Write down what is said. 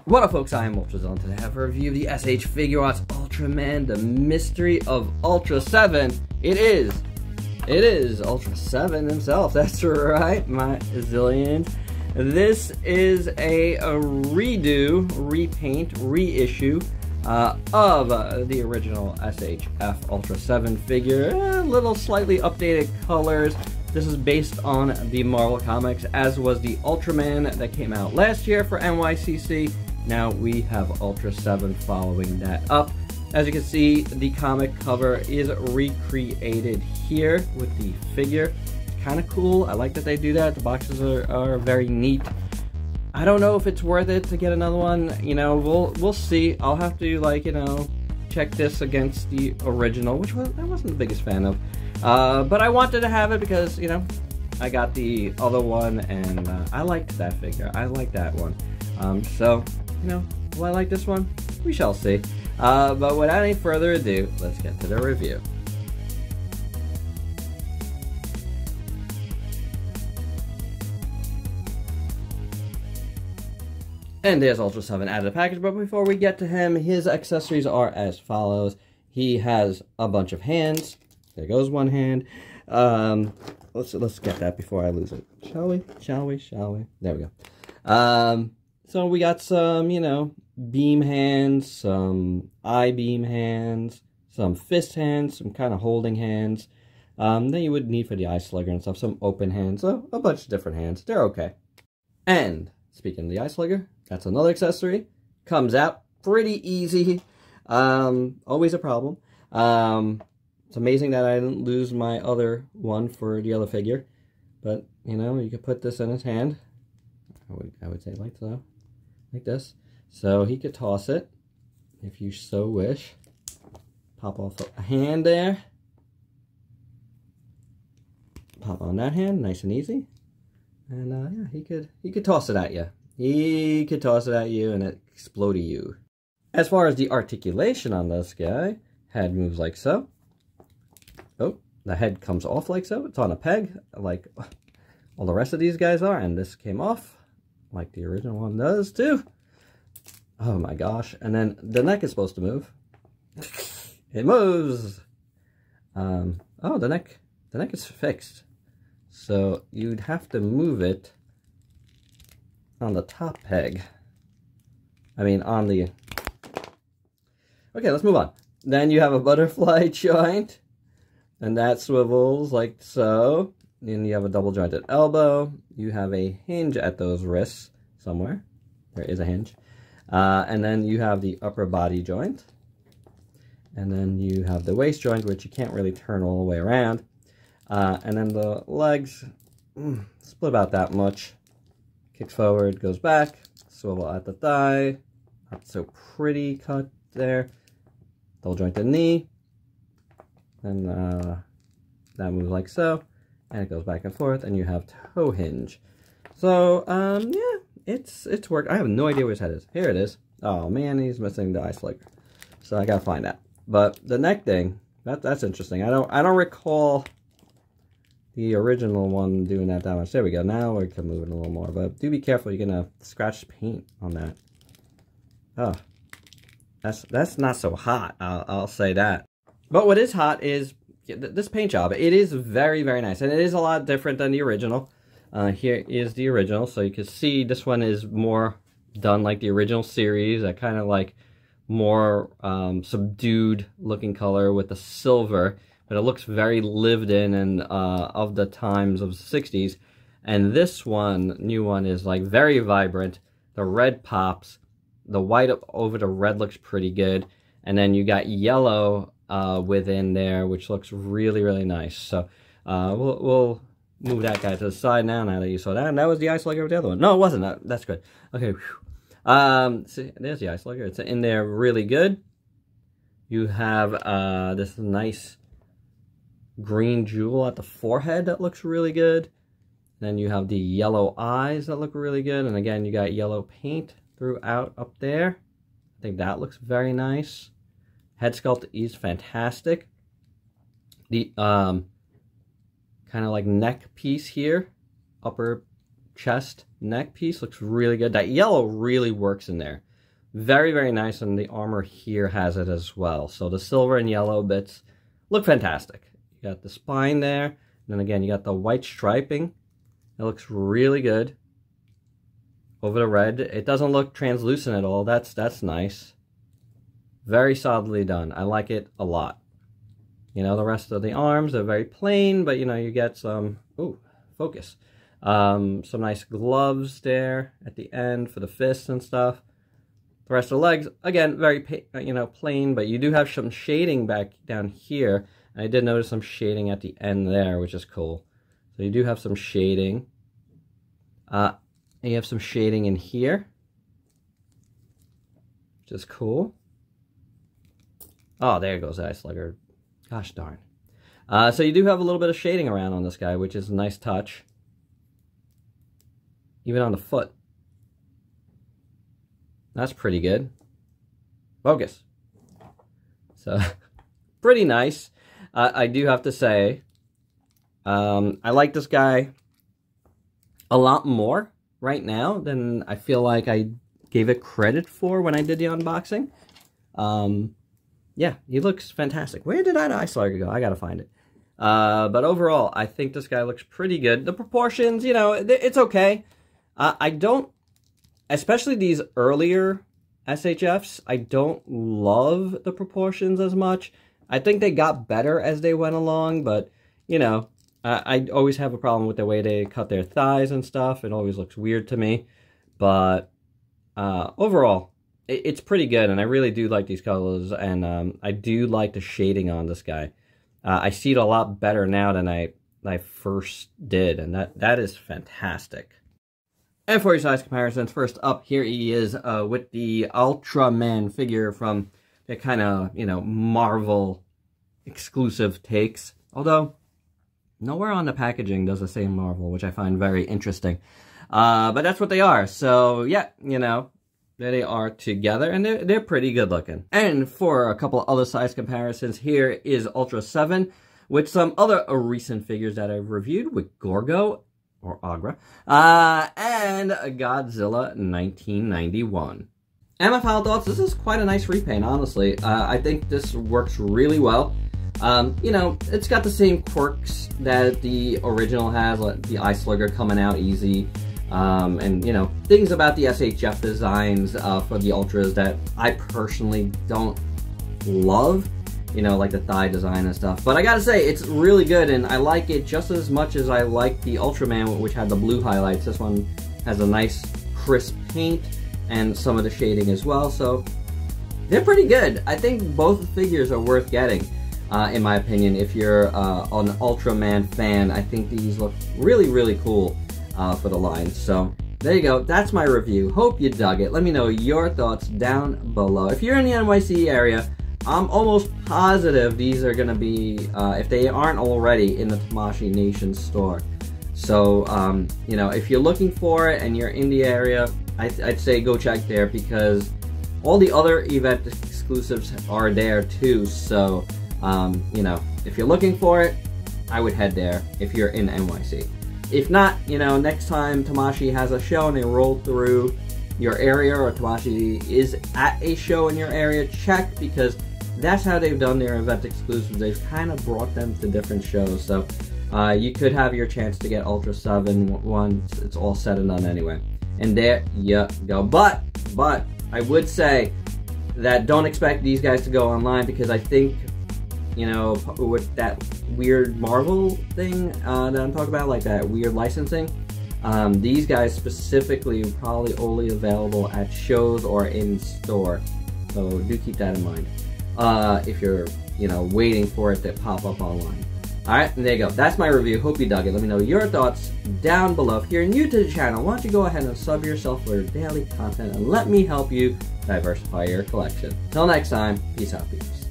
What up, folks? I am UltraZillatoys. Today I have a review of the SH FIGUARTS Ultraman, the Mystery of Ultraseven. It is ULTRASEVEN himself. That's right, my zillions. This is a redo, repaint, reissue of the original SHF Ultraseven figure. A little slightly updated colors. This is based on the Marvel comics, as was the Ultraman that came out last year for NYCC. Now we have ULTRASEVEN following that up. As you can see, the comic cover is recreated here with the figure. It's kind of cool. I like that they do that. The boxes are very neat. I don't know if it's worth it to get another one. You know, we'll see. I'll have to, like, you know, check this against the original, which I wasn't the biggest fan of. But I wanted to have it because, you know, I got the other one and I liked that figure. I like that one. So, you know, will I like this one? We shall see. But without any further ado, let's get to the review. And there's ULTRASEVEN out of the package, but before we get to him, his accessories are as follows. He has a bunch of hands. There goes one hand. Let's get that before I lose it. Shall we? There we go. So we got some, you know, beam hands, some I-beam hands, some fist hands, some kind of holding hands. Then you would need for the eye slugger and stuff, some open hands, so a bunch of different hands. They're okay. And speaking of the eye slugger, that's another accessory. Comes out pretty easy. Always a problem. It's amazing that I didn't lose my other one for the other figure. But, you know, you could put this in his hand. I would say like so. Like this. So he could toss it, if you so wish. Pop off a hand there. Pop on that hand, nice and easy. And yeah, he could toss it at you. He could toss it at you and it explode you. As far as the articulation on this guy, head moves like so. Oh, the head comes off like so. It's on a peg, like all the rest of these guys are, and this came off like the original one does too. Oh my gosh. And then the neck is supposed to move. It moves. Oh, the neck is fixed. So you'd have to move it on the top peg. I mean, on the... Okay, let's move on. Then you have a butterfly joint, and that swivels like so. Then you have a double jointed elbow. You have a hinge at those wrists somewhere. There is a hinge. And then you have the upper body joint. And then you have the waist joint, which you can't really turn all the way around. And then the legs, split about that much. Kicks forward, goes back, swivel at the thigh. Not so pretty cut there. Double jointed knee. And that moves like so. And it goes back and forth, and you have toe hinge. So, yeah, it's worked. I have no idea where his head is. Here it is. Oh man, he's missing the eye slugger. So I gotta find that. But the neck thing, that's interesting. I don't recall the original one doing that much. There we go. Now we can move it a little more. But do be careful, you're gonna scratch paint on that. Oh. That's not so hot, I'll say that. But what is hot is this paint job. It is very, very nice. And it is a lot different than the original. Here is the original. So you can see this one is more done like the original series. That kind of like more subdued looking color with the silver. But it looks very lived in and of the times of the 60s. And this one, new one, is like very vibrant. The red pops. The white over the red looks pretty good. And then you got yellow within there, which looks really, really nice. So we'll move that guy to the side now that you saw that. And that was the eye slugger with the other one. No, it wasn't. That's good. Okay. See, there's the eye slugger. It's in there really good. You have this nice green jewel at the forehead that looks really good. Then you have the yellow eyes that look really good. And again, you got yellow paint throughout up there. I think that looks very nice. Head sculpt is fantastic. The kind of like neck piece here, upper chest neck piece looks really good. That yellow really works in there. Very, very nice, and the armor here has it as well. So the silver and yellow bits look fantastic. You got the spine there, and then again, you got the white striping. It looks really good over the red. It doesn't look translucent at all. That's nice. Very solidly done. I like it a lot. You know, the rest of the arms are very plain, but you know, you get some, ooh, focus. Some nice gloves there at the end for the fists and stuff. The rest of the legs, again, very, you know, plain, but you do have some shading back down here. And I did notice some shading at the end there, which is cool. So you do have some shading. And you have some shading in here, which is cool. Oh, there goes the Ice Slugger. Gosh darn. So you do have a little bit of shading around on this guy, which is a nice touch. Even on the foot. That's pretty good. Focus. So, pretty nice. I do have to say, I like this guy a lot more right now than I feel like I gave it credit for when I did the unboxing. Yeah, he looks fantastic. Where did that Ice Slugger go? I gotta find it. But overall, I think this guy looks pretty good. The proportions, you know, it's okay. I don't, especially these earlier SHFs, I don't love the proportions as much. I think they got better as they went along, but, you know, I always have a problem with the way they cut their thighs and stuff. It always looks weird to me. But overall, it's pretty good, and I really do like these colors, and I do like the shading on this guy. I see it a lot better now than I first did, and that is fantastic. And for your size comparisons, first up, here he is with the Ultraman figure from the kind of, you know, Marvel exclusive takes. Although, nowhere on the packaging does it say Marvel, which I find very interesting. But that's what they are. So, yeah, you know, there they are together, and they're pretty good looking. And for a couple other size comparisons, here is ULTRASEVEN with some other recent figures that I've reviewed with Gorgo, or Agra, and Godzilla 1991. And my final thoughts, this is quite a nice repaint, honestly. I think this works really well. You know, it's got the same quirks that the original has, like the Ice Slugger coming out easy, and, you know, things about the SHF designs for the Ultras that I personally don't love. You know, like the thigh design and stuff. But I gotta say, it's really good, and I like it just as much as I like the Ultraman, which had the blue highlights. This one has a nice, crisp paint, and some of the shading as well, so they're pretty good. I think both figures are worth getting, in my opinion. If you're an Ultraman fan, I think these look really, really cool for the line. So, there you go. That's my review. Hope you dug it. Let me know your thoughts down below. If you're in the NYC area, I'm almost positive these are going to be, if they aren't already, in the Tamashii Nation store. So, you know, if you're looking for it and you're in the area, I'd say go check there, because all the other event exclusives are there too. So, you know, if you're looking for it, I would head there if you're in NYC. If not, you know, next time Tamashii has a show and they roll through your area, or Tamashii is at a show in your area, check, because that's how they've done their event exclusives. They've kind of brought them to different shows, so you could have your chance to get ULTRASEVEN once it's all said and done anyway. And there you go. But I would say that don't expect these guys to go online, because I think, you know, with that weird Marvel thing that I'm talking about, like that weird licensing, these guys specifically are probably only available at shows or in store. So do keep that in mind. If you're, you know, waiting for it to pop up online. Alright, and there you go. That's my review. Hope you dug it. Let me know your thoughts down below. If you're new to the channel, why don't you go ahead and sub yourself for daily content, and let me help you diversify your collection. Till next time, peace out, peeps.